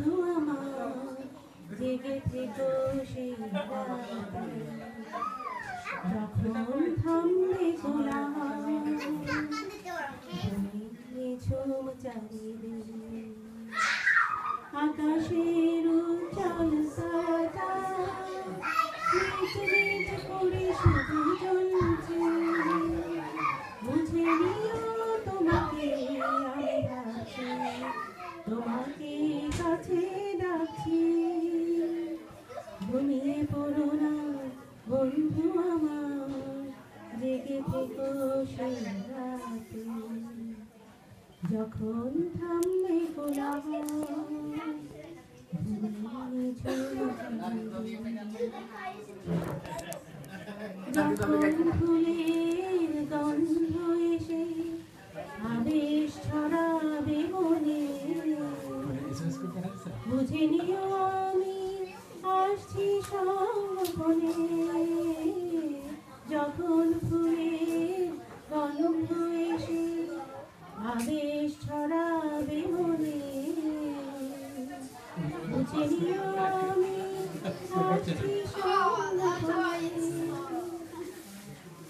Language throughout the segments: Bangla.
বন্ধু আমার জেগে থেকো সেই রাতে, যখন থামবে কোলাহল ঝুম চারিদিকে, আকাশের উজ্জ্বল তারা মিট মিট করে শুধু জ্বলছে। বুঝে নিও তোমাকে আমি ভাবছি, তোমাকে কাছে ডাকছি। ঘুমিয়ে পড়ো না বন্ধু আমার, জেগে থেকো সেই রাতে, যখন থামবে কোলাহল যখন ফুলের গন্ধ এসে আবেশ ছড়াবে মনে, বুঝে নিও আমি আসছি সংগোপনে। যখন ফুলের গন্ধ এসে আবেশ ছড়াবে মনে, বুঝে নিও আমি আসছি সংগোপনে।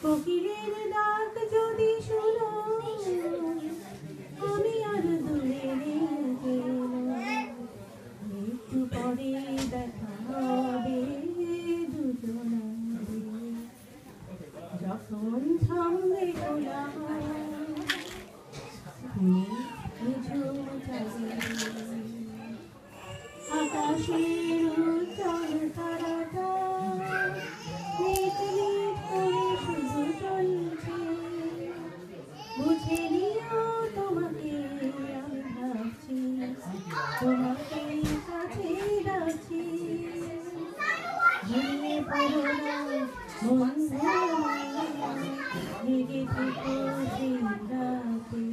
কোকিলের ডাক যদি শুনো আমি আর দূরে গেলাম, একটু পরে দেখা হবে দুজনারে, যখন থামবে কোলাহল ঝুম চারিদিকে, আকাশের উজ্জ্বল তারাটা মিট মিট করে শুধু জ্বলছে। বুঝে নিও তোমাকে আমি ভাবছি, তোমাকে কাছে ডাকছি। ঘুমিয়ে পড়ো না বন্ধু আমার, জেগে থেকো সেই রাতে।